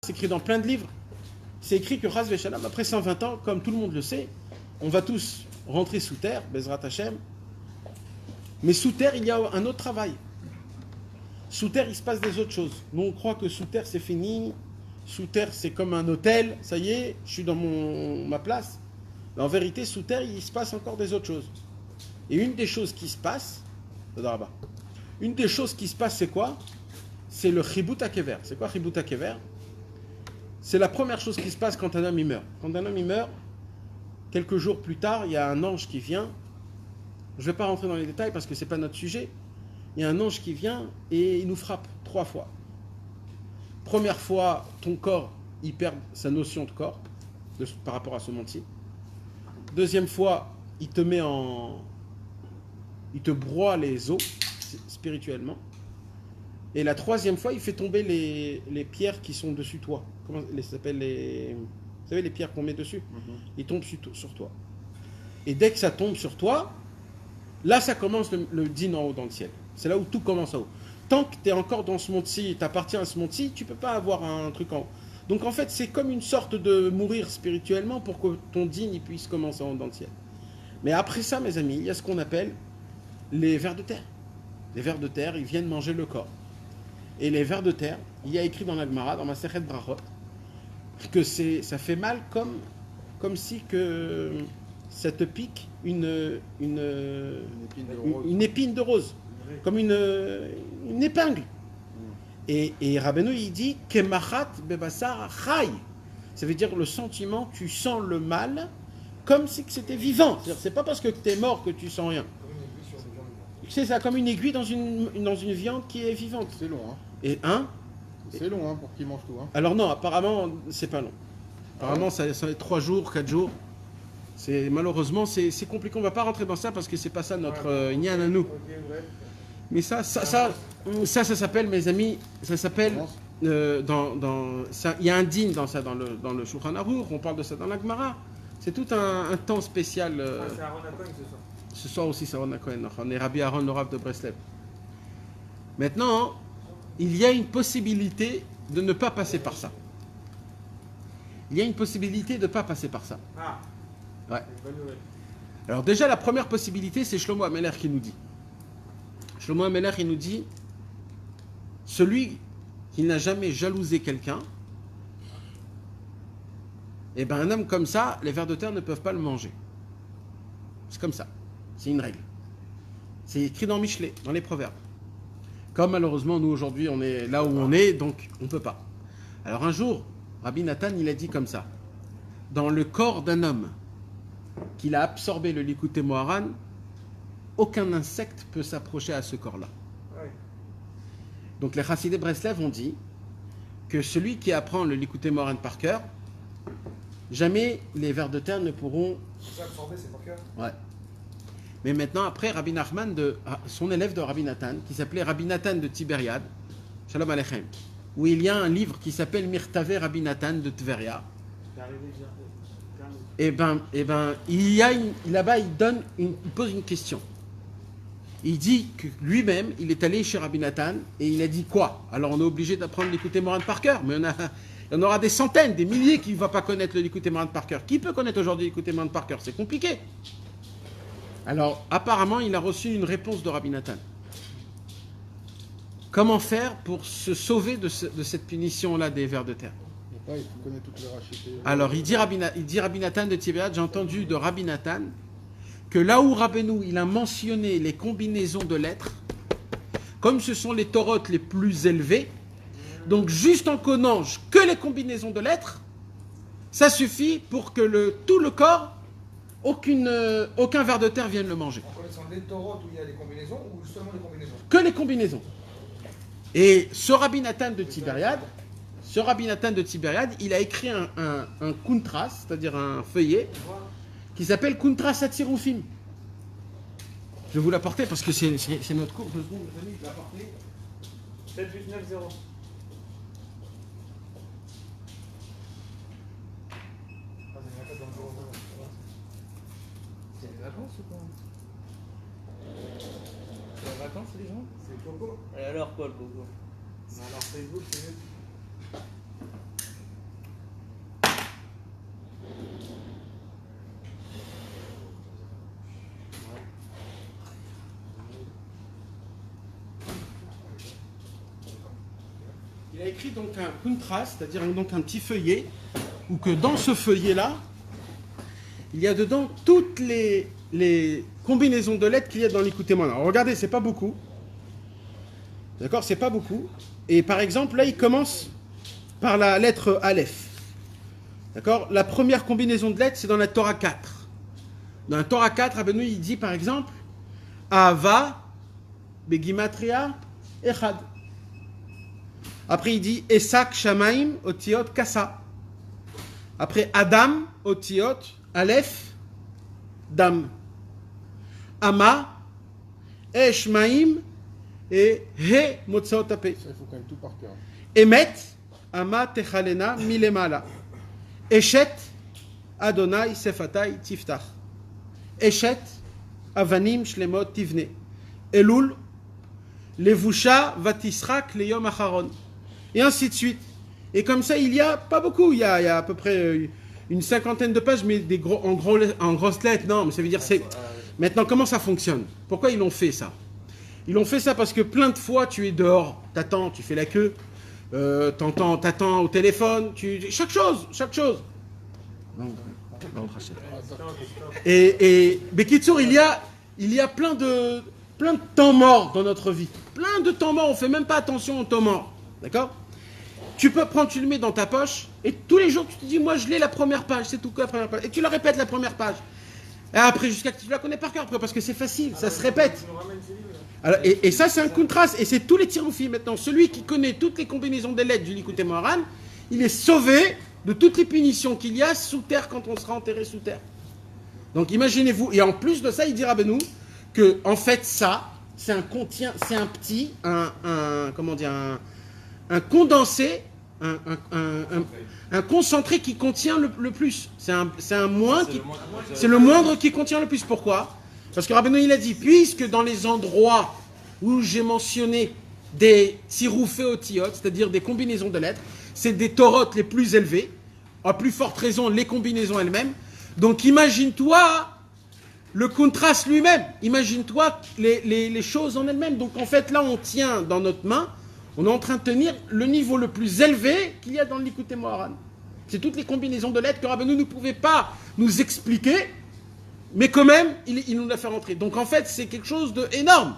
C'est écrit dans plein de livres. C'est écrit que Chas Veshalom, après 120 ans, comme tout le monde le sait, on va tous rentrer sous terre, Bezrat Hashem. Mais sous terre, il y a un autre travail. Sous terre, il se passe des autres choses. Nous, on croit que sous terre, c'est fini. Sous terre, c'est comme un hôtel. Ça y est, je suis dans ma place. Mais en vérité, sous terre, il se passe encore des autres choses. Et une des choses qui se passe, c'est quoi? C'est le Chibut HaKever. C'est quoi Chibut HaKever? C'est la première chose qui se passe quand un homme il meurt. Quand un homme il meurt, quelques jours plus tard, il y a un ange qui vient. Je ne vais pas rentrer dans les détails parce que ce n'est pas notre sujet. Il y a un ange qui vient et il nous frappe 3 fois. Première fois, ton corps, il perd sa notion de corps par rapport à ce monde-ci. Deuxième fois, il te broie les os spirituellement. Et la troisième fois, il fait tomber les pierres qui sont dessus toi. Comment ça s'appelle vous savez, les pierres qu'on met dessus? Ils tombent sur toi. Et dès que ça tombe sur toi, là, ça commence le dîner en haut dans le ciel. C'est là où tout commence en haut. Tant que tu es encore dans ce monde-ci, tu appartiens à ce monde-ci, tu ne peux pas avoir un truc en haut. Donc en fait, c'est comme une sorte de mourir spirituellement pour que ton dîner puisse commencer en haut dans le ciel. Mais après ça, mes amis, il y a ce qu'on appelle les vers de terre. Les vers de terre, ils viennent manger le corps. Et les vers de terre, il y a écrit dans la Gemara, dans Masechet Brachot, que ça fait mal comme si que ça te pique une épine de rose, comme une épingle. Et Rabbeinu, il dit Kemachat bebasar chai. Ça veut dire le sentiment, tu sens le mal comme si c'était vivant. C'est pas parce que tu es mort que tu sens rien. C'est ça, comme une aiguille dans une viande qui est vivante. C'est long, hein. Et c'est long, pour qu'il mange tout, hein. Alors non, apparemment, c'est pas long. Apparemment, ça va être 3 jours, 4 jours. Malheureusement, c'est compliqué. On va pas rentrer dans ça parce que c'est pas ça notre ignan à nous. Ok, ouais. Mais ça s'appelle, mes amis, ça s'appelle il y a un digne dans ça, dans le Shulchan Aruch, on parle de ça dans la Gemara. C'est tout un temps spécial. C'est Aaron Cohen ce soir. Ce soir aussi, c'est Aaron Cohen. On est Rabbi Aaron, le Rav de Breslev. Maintenant, il y a une possibilité de ne pas passer par ça. Il y a une possibilité de ne pas passer par ça. Ah. Ouais. Bonne nouvelle. Alors déjà, la première possibilité, c'est Shlomo Ameler qui nous dit. Shlomo Ameler, il nous dit, celui qui n'a jamais jalousé quelqu'un, eh ben un homme comme ça, les vers de terre ne peuvent pas le manger. C'est comme ça. C'est une règle. C'est écrit dans Michelet, dans les proverbes. Comme malheureusement, nous aujourd'hui, on est là où on est, donc on ne peut pas. Alors un jour, Rabbi Nathan, il a dit comme ça. Dans le corps d'un homme qu'il a absorbé le Likutei Moharan, aucun insecte peut s'approcher à ce corps-là. Ouais. Donc les Chassidei Breslev ont dit que celui qui apprend le Likutei Moharan par cœur, jamais les vers de terre ne pourront... C'est ça, absorbé, c'est par cœur. Ouais. Mais maintenant, après, Rabbi Nachman, son élève de Rabbi Nathan, qui s'appelait Rabbi Nathan de Tibériade, Shalom Aleichem, où il y a un livre qui s'appelle Mirtave Rabbi Nathan de Tveria. Et ben, là-bas, il pose une question. Il dit que lui-même, il est allé chez Rabbi Nathan et il a dit quoi? Alors on est obligé d'apprendre l'Likutei Moharan par cœur, mais il y en aura des centaines, des milliers qui ne vont pas connaître le Likutei Moharan par cœur. Qui peut connaître aujourd'hui le Likutei Moharan par cœur? C'est compliqué. Alors, apparemment, il a reçu une réponse de Rabbi Nathan. Comment faire pour se sauver de cette punition-là des vers de terre? Il connaît toutes les rachetés. Alors, il dit Rabbi Nathan de Tibériade, j'ai entendu de Rabbi Nathan que là où Rabbeinu, il a mentionné les combinaisons de lettres, comme ce sont les torotes les plus élevées, donc juste en connaissant que les combinaisons de lettres, ça suffit pour que tout le corps, aucun ver de terre vienne le manger. En connaissant les torotes où il y a les combinaisons ou seulement les combinaisons? Que les combinaisons. Et ce Rabbi Nathan de Tibériade, il a écrit un kuntras, c'est-à-dire un feuillet, qui s'appelle Kuntras Atzirufim. Je vais vous l'apporter parce que c'est notre cours. 7890. C'est les vacances ou quoi? C'est les vacances les gens? C'est Coco. Et alors quoi le Coco? Alors Facebook c'est mieux. il a écrit donc un contraste, c'est-à-dire donc un petit feuillet, où que dans ce feuillet-là, il y a dedans toutes les combinaisons de lettres qu'il y a dans l'écoute témoin. Alors regardez, c'est pas beaucoup. D'accord, c'est pas beaucoup. Et par exemple, là, il commence par la lettre Aleph. D'accord, la première combinaison de lettres, c'est dans la Torah 4. Dans la Torah 4, Rabbeinu, il dit par exemple Ahava, Begimatria, Echad. Après, il dit Esak, Shamaim, Otiot, Kassa. Après, Adam, Otiot, Aleph, Dam. Ama, Eshmaim, et He, Motsaot, Ape. Ça, il faut quand même tout par cœur. Emet, Ama, Techalena, Milemala. Eshet, Adonai, Sefatai, Tiftach. Eshet, Avanim, Shlemot, Tivne. Elul, Levusha, Vatisrak, Leyom Acharon. Et ainsi de suite. Et comme ça, il y a pas beaucoup. Il y a à peu près une cinquantaine de pages, mais en grosses lettres. Non, mais ça veut dire c'est. Maintenant, comment ça fonctionne? Pourquoi ils l'ont fait ça? Ils l'ont fait ça parce que plein de fois, tu es dehors, t'attends, tu fais la queue, t'attends au téléphone, chaque chose. Et Bekitsour, il y a plein de temps morts dans notre vie. Plein de temps morts, on fait même pas attention aux temps morts. D'accord? Tu peux prendre, tu le mets dans ta poche, et tous les jours, tu te dis, moi, je lis la première page, c'est tout que la première page. Et tu la répètes, la première page. Et après, jusqu'à que tu la connais par cœur, parce que c'est facile, ça se répète. Alors, et ça, c'est un contraste, et c'est tous les tiroufis maintenant. Celui qui connaît toutes les combinaisons des lettres du Likutei Moharan, il est sauvé de toutes les punitions qu'il y a sous terre quand on sera enterré sous terre. Donc imaginez-vous, et en plus de ça, il dira Benou que en fait ça, c'est un condensé, un concentré qui contient le plus. C'est le moindre qui contient le plus. Pourquoi? Parce que Rabbeinu il a dit, puisque dans les endroits où j'ai mentionné des tsiroufé otiyot, c'est-à-dire des combinaisons de lettres, c'est des torotes les plus élevées, à plus forte raison les combinaisons elles-mêmes. Donc imagine-toi le contraste lui-même, imagine-toi les choses en elles-mêmes. Donc en fait là on tient dans notre main, on est en train de tenir le niveau le plus élevé qu'il y a dans le Likutei Moharan. C'est toutes les combinaisons de lettres que Rabbeinu ne pouvait pas nous expliquer, mais quand même il nous l'a fait rentrer. Donc en fait c'est quelque chose d'énorme.